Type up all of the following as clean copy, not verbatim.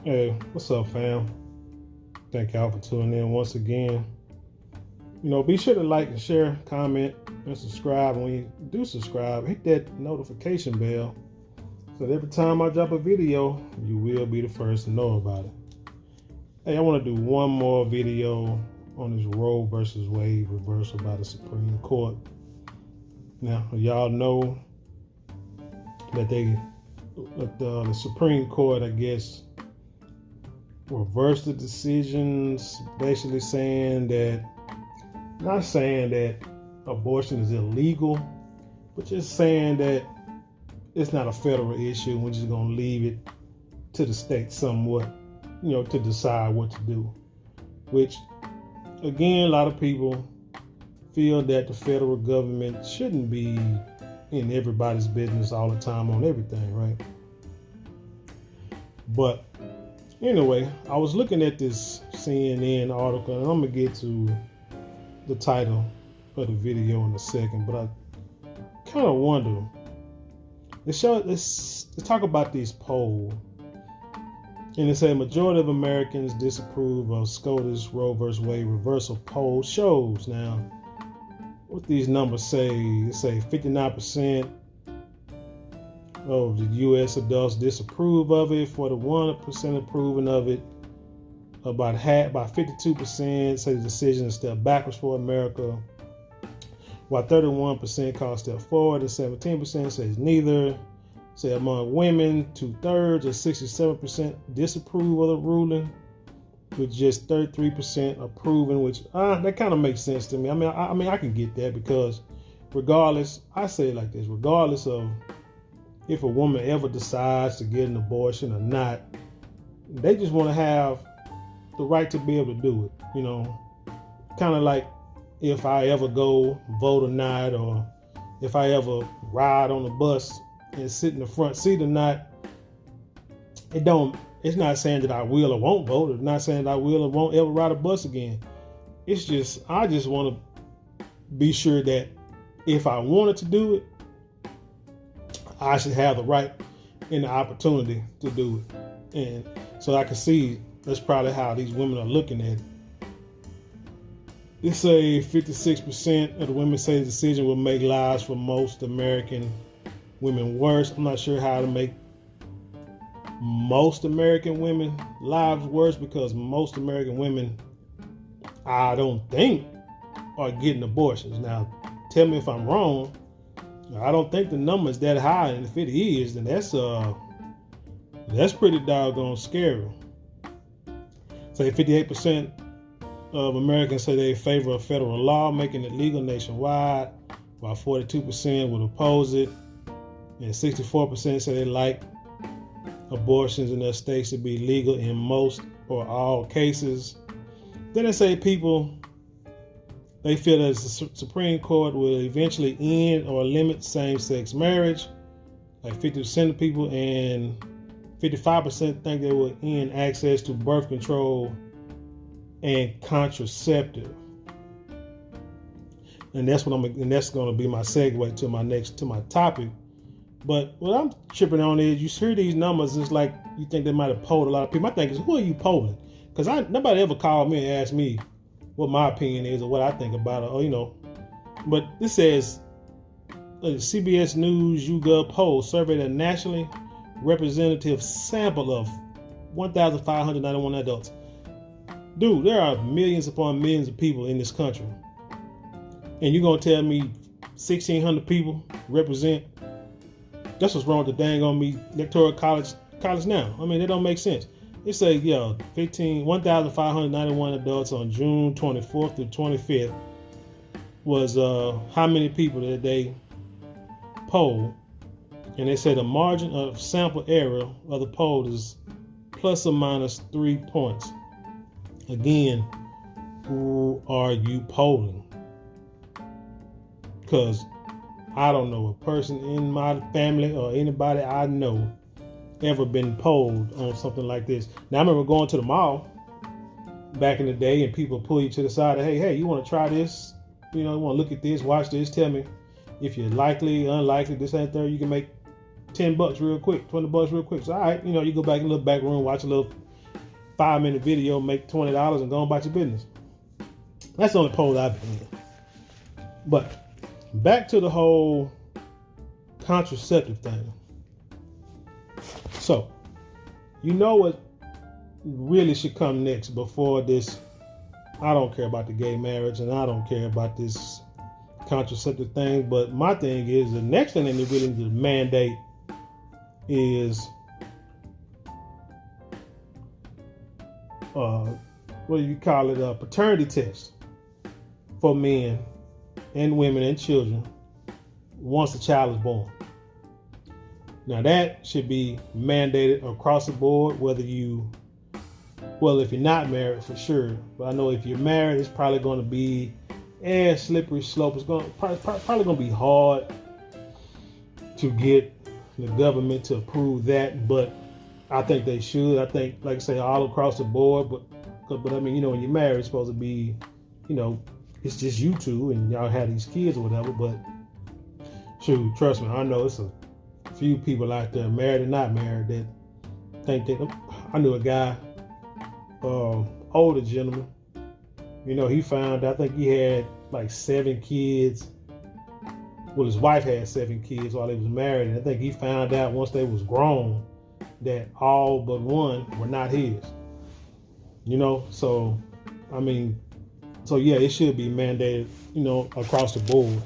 Hey, what's up, fam? Thank y'all for tuning in once again. Be sure to like and share, comment, and subscribe. And when you do subscribe, hit that notification bell so that every time I drop a video, you will be the first to know about it. Hey, I want to do one more video on this Roe versus Wade reversal by the Supreme Court. Now, y'all know that the Supreme Court, I guess, reversed the decisions, basically not saying that abortion is illegal, but just saying that it's not a federal issue. We're just going to leave it to the states somewhat, to decide what to do. Which, again, a lot of people feel that the federal government shouldn't be in everybody's business all the time on everything, right? But anyway, I was looking at this CNN article, and I'm going to get to the title of the video in a second, but I kind of wonder. Let's talk about these polls. And it said a majority of Americans disapprove of SCOTUS Roe vs. Wade reversal poll shows. Now, what these numbers say, they say 59% of the U.S. adults disapprove of it, 41% approving of it, about 52% say the decision is a step backwards for America, while 31% call a step forward, and 17% says neither. Say among women, 2/3 or 67% disapprove of the ruling, with just 33% approving, which that kind of makes sense to me. I mean, I can get that, because regardless, I say it like this: regardless of if a woman ever decides to get an abortion or not, they just want to have the right to be able to do it. Kind of like if I ever go vote or not, or if I ever ride on the bus and sit in the front seat or not. It's not saying that I will or won't vote. It's not saying that I will or won't ever ride a bus again. It's just, I just want to be sure that if I wanted to do it, I should have the right and the opportunity to do it. And so I can see that's probably how these women are looking at it. They say 56% of the women say the decision will make lives for most American women worse. I'm not sure how to make most American women lives worse, because most American women, I don't think, are getting abortions. Now, tell me if I'm wrong. I don't think the number is that high, and if it is, then that's pretty doggone scary. Say 58% of Americans say they favor a federal law making it legal nationwide, while 42% would oppose it, and 64% say they like abortions in their states to be legal in most or all cases. Then they say they feel that the Supreme Court will eventually end or limit same-sex marriage, like 50% of people, and 55% think they will end access to birth control and contraceptive. And that's going to be my segue to my topic. But what I'm tripping on is, you hear these numbers, it's like you think they might have polled a lot of people. My thing is, who are you polling? Because nobody ever called me and asked me what my opinion is or what I think about it, or But this says CBS News YouGov poll surveyed a nationally representative sample of 1,591 adults. Dude, there are millions upon millions of people in this country, and you're gonna tell me 1,600 people represent? That's what's wrong with the dang on me electoral college now. I mean, that don't make sense. It says, 1,591 adults on June 24th through 25th was how many people that they polled. And they said the margin of sample error of the poll is plus or minus 3 points. Again, who are you polling? Because I don't know a person in my family or anybody I know ever been polled on something like this. Now, I remember going to the mall back in the day, and people pull you to the side and, hey, you want to try this? You want to look at this, watch this, tell me if you're likely, unlikely, this ain't there. You can make $10 real quick, $20 real quick. So, all right, you go back in the little back room, watch a little 5-minute video, make $20 and go on about your business. That's the only poll I've been in. But back to the whole contraceptive thing. So, you know what really should come next before this? I don't care about the gay marriage and I don't care about this contraceptive thing, but my thing is the next thing that they really need to mandate is what do you call it? A paternity test for men and women and children once the child is born. Now that should be mandated across the board, whether you, well, if you're not married for sure, but I know if you're married, it's probably going to be a slippery slope. It's going probably going to be hard to get the government to approve that, but I think they should. I think, like I say, all across the board, but I mean, you know, when you're married, it's supposed to be, you know, it's just you two and y'all have these kids or whatever, but shoot, trust me, I know it's a few people out there, married and not married, that think that. I knew a guy, older gentleman, you know, he found, I think he had like 7 kids. Well, his wife had 7 kids while they was married, and I think he found out once they was grown that all but one were not his. You know, so I mean, so yeah, it should be mandated, you know, across the board,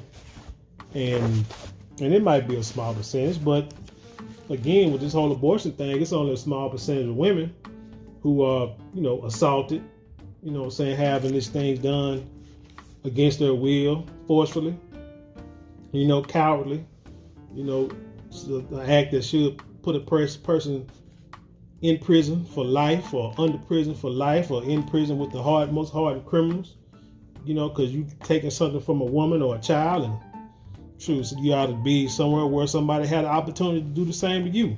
and it might be a small percentage, but again, with this whole abortion thing, it's only a small percentage of women who are, you know, assaulted, you know what I'm saying, having these things done against their will, forcefully, you know, cowardly, you know, an act that should put a person in prison for life, or under prison for life, or in prison with the most hardened criminals, you know, because you taking something from a woman or a child, and true, so you ought to be somewhere where somebody had an opportunity to do the same to you,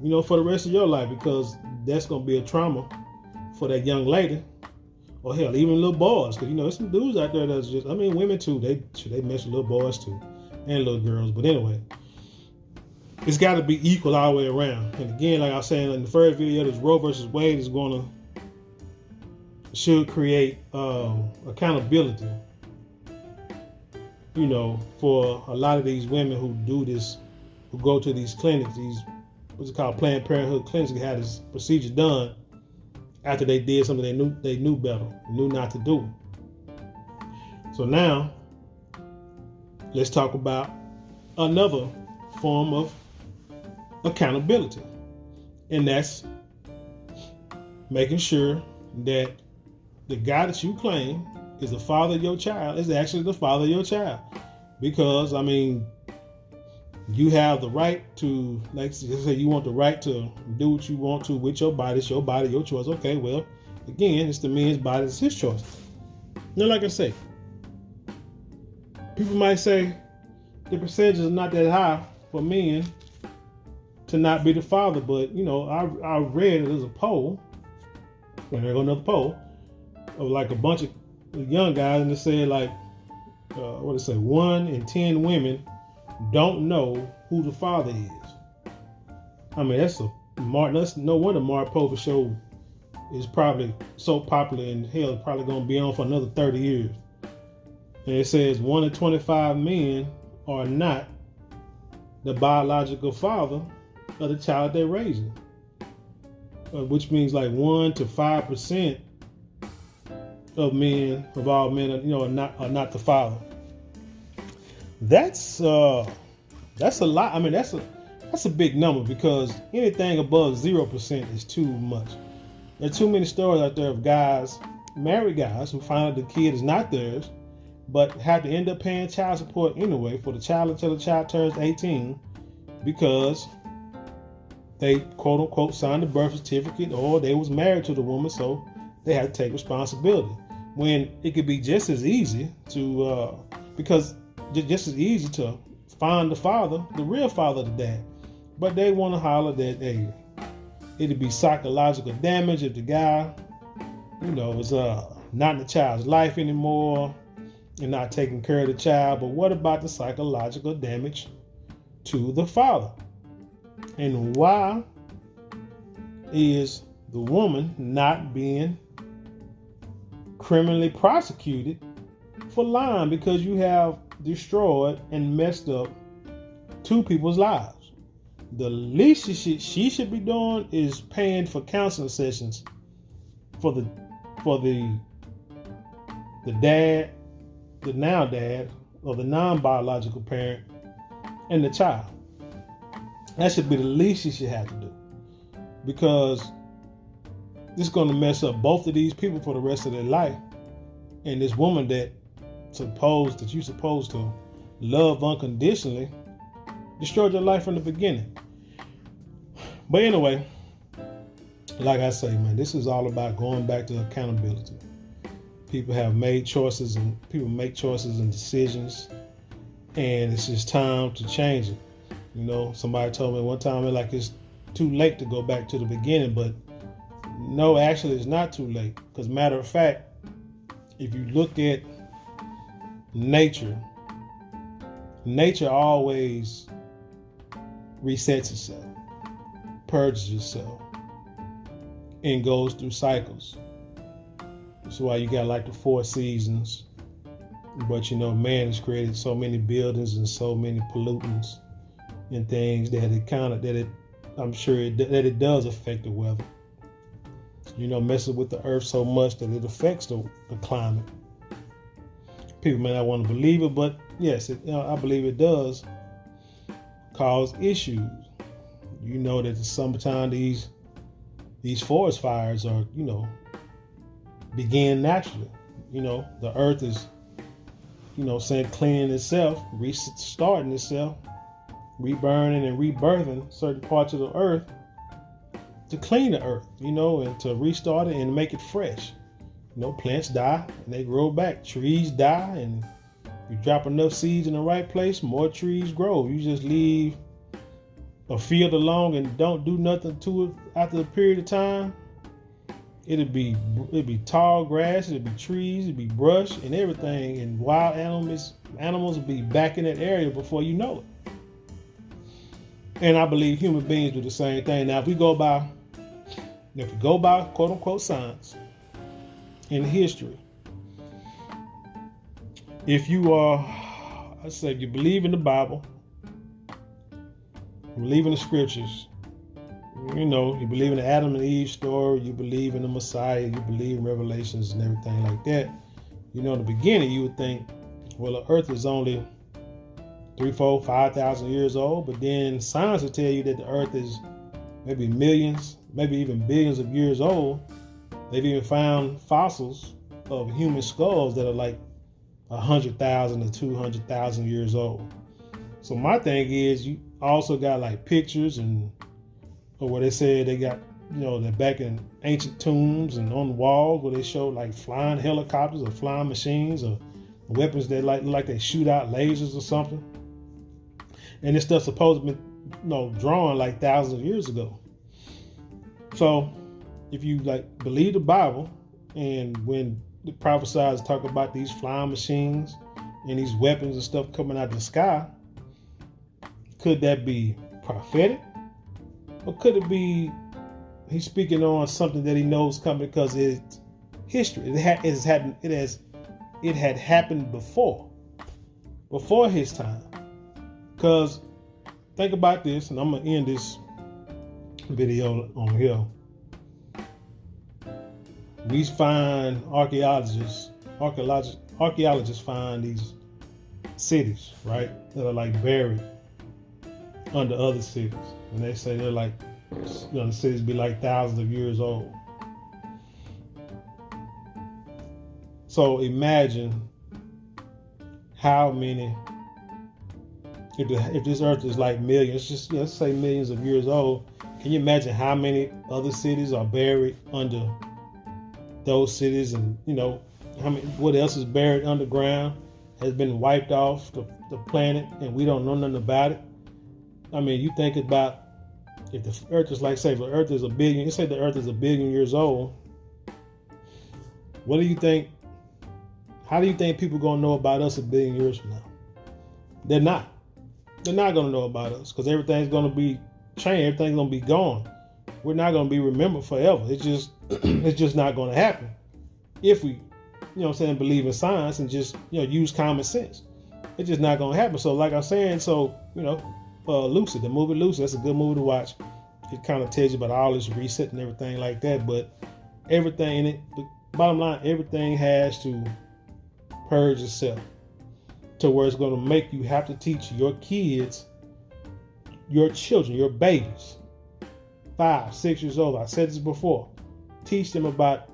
you know, for the rest of your life, because that's going to be a trauma for that young lady, or hell, even little boys, because, you know, there's some dudes out there that's just, I mean, women too, they mess with little boys too, and little girls, but anyway, it's got to be equal all the way around. And again, like I was saying in the first video, this Roe versus Wade is should create accountability, you know, for a lot of these women who do this, who go to these clinics, these what's it called, Planned Parenthood clinics, that had this procedure done after they did something they knew better, knew not to do. So now, let's talk about another form of accountability, and that's making sure that the guy that you claim is the father of your child is actually the father of your child. Because, I mean, you have the right to, like say, you want the right to do what you want to with your body. It's your body, your choice. Okay, well, again, it's the man's body, it's his choice. Now, like I say, people might say the percentage is not that high for men to not be the father, but, you know, I read there's a poll, and there goes another poll, of like a bunch of young guys, and it said like, what did it say? 1 in 10 women don't know who the father is. I mean, that's no wonder Mark Pover show is probably so popular, and hell, it's probably gonna be on for another 30 years. And it says 1 in 25 men are not the biological father of the child they're raising, which means like 1 to 5% of men, of all men, you know, are not the father. That's a lot. I mean, that's a big number, because anything above 0% is too much. There are too many stories out there of guys, married guys, who find out the kid is not theirs, but have to end up paying child support anyway for the child until the child turns 18, because they quote unquote signed the birth certificate, or they was married to the woman, so they had to take responsibility. When it could be just as easy to, because just as easy to find the father, the real father of the dad. But they want to holler that, hey, it'd be psychological damage if the guy, you know, is not in the child's life anymore and not taking care of the child. But what about the psychological damage to the father? And why is the woman not being criminally prosecuted for lying because you have destroyed and messed up two people's lives. The least she should be doing is paying for counseling sessions for the dad, the now dad, or the non-biological parent, and the child. That should be the least she should have to do, because it's going to mess up both of these people for the rest of their life. And this woman that you're supposed to love unconditionally destroyed your life from the beginning. But anyway, like I say, man, this is all about going back to accountability. People have made choices, and people make choices and decisions, and it's just time to change it. You know, somebody told me one time, like, it's too late to go back to the beginning, but no, actually it's not too late. Because matter of fact, if you look at nature always resets itself, purges itself, and goes through cycles. That's why you got like the 4 seasons. But you know, man has created so many buildings and so many pollutants and things that I'm sure that it does affect the weather. You know, messes with the earth so much that it affects the climate. People may not want to believe it, but yes, I believe it does cause issues. You know that in the summertime, these forest fires are, begin naturally. You know, the earth is, cleaning itself, restarting itself, reburning and rebirthing certain parts of the earth to clean the earth, and to restart it and make it fresh. Plants die and they grow back. Trees die, and you drop enough seeds in the right place, more trees grow. You just leave a field alone and don't do nothing to it after a period of time, it'd be tall grass, it'd be trees, it'd be brush and everything, and wild animals will be back in that area before you know it. And I believe human beings do the same thing. Now, if we go by quote unquote science in history, if you believe in the Bible, you believe in the scriptures, you believe in the Adam and Eve story, you believe in the Messiah, you believe in Revelations and everything like that, in the beginning you would think, well, the earth is only 3, 4, 5,000 years old, but then science will tell you that the earth is maybe millions, maybe even billions of years old. They've even found fossils of human skulls that are like 100,000 to 200,000 years old. So my thing is, you also got like pictures or where they say they got, they're back in ancient tombs and on the walls where they show like flying helicopters or flying machines or weapons that like they shoot out lasers or something. And this stuff's supposed to be, drawn like thousands of years ago. So if you believe the Bible, and when the prophesies talk about these flying machines and these weapons and stuff coming out of the sky, could that be prophetic? Or could it be he's speaking on something that he knows coming because it's history? It had happened before his time. Because think about this, and I'm going to end this video on here. We find archaeologists find these cities, right, that are like buried under other cities. And they say they're like, the cities be like thousands of years old. So imagine how many, if this earth is like millions, let's say millions of years old, can you imagine how many other cities are buried under those cities? And what else is buried underground, has been wiped off the planet, and we don't know nothing about it. I mean, you think about, if the earth is say the earth is a billion, let's say the earth is 1 billion years old, what do you think, how do you think people gonna know about us 1 billion years from now? They're not gonna know about us, because everything's gonna be changed, everything's gonna be gone. we're not going to be remembered forever. It's just it's just not going to happen if we, you know what I'm saying, believe in science and just, you know, use common sense. It's just not going to happen. So like I'm saying, so, you know, Lucy, the movie Lucy, that's a good movie to watch. It kind of tells you about all this reset and everything like that. But everything in it, the bottom line, everything has to purge itself to where it's going to make you have to teach your kids, your children, your babies, 5, 6 years old. I said this before. Teach them about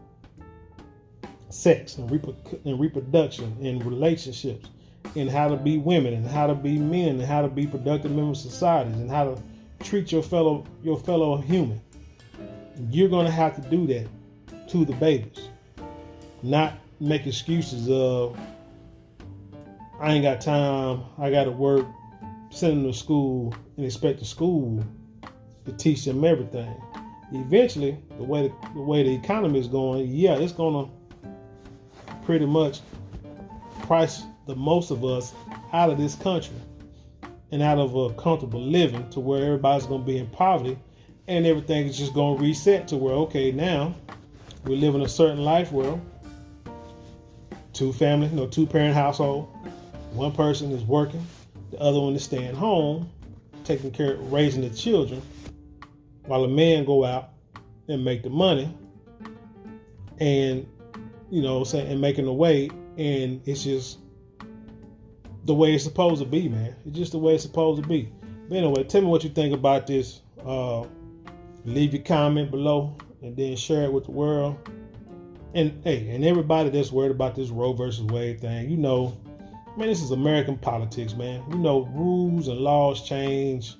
sex and reproduction and relationships, and how to be women and how to be men and how to be productive members of societies and how to treat your fellow human. You're going to have to do that to the babies. Not make excuses of, I ain't got time, I got to work, send them to school, and expect the school to teach them everything. Eventually, the way the economy is going, yeah, it's going to pretty much price the most of us out of this country and out of a comfortable living to where everybody's going to be in poverty, and everything is just going to reset to where, okay, now we live in a certain life where two parent household, one person is working, the other one is staying home, taking care of raising the children, while the man go out and make the money and, you know, and making the way, and it's just the way it's supposed to be, man. It's just the way it's supposed to be. But anyway, tell me what you think about this. Leave your comment below and then share it with the world. And hey, and everybody that's worried about this Roe versus Wade thing, you know, man, this is American politics, man. You know, rules and laws change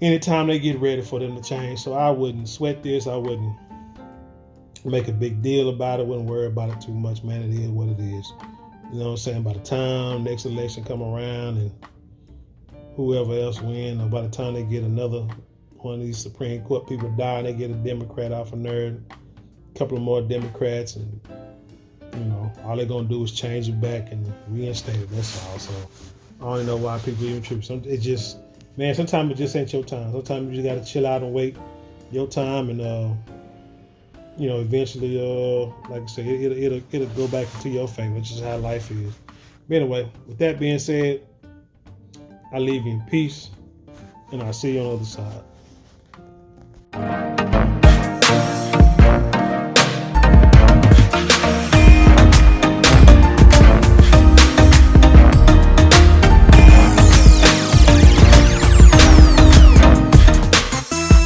anytime they get ready for them to change. So I wouldn't sweat this. I wouldn't make a big deal about it. Wouldn't worry about it too much, man. It is what it is. You know what I'm saying? By the time next election come around and whoever else win, or by the time they get another one of these Supreme Court people die and they get a Democrat off of there, a couple of more Democrats, and you know, all they're gonna do is change it back and reinstate it. That's all. So I don't know why people even trip. It just, man, sometimes it just ain't your time. Sometimes you just gotta chill out and wait your time, and you know, eventually, like I said, it'll go back into your favor, which is how life is. But anyway, with that being said, I leave you in peace, and I'll see you on the other side.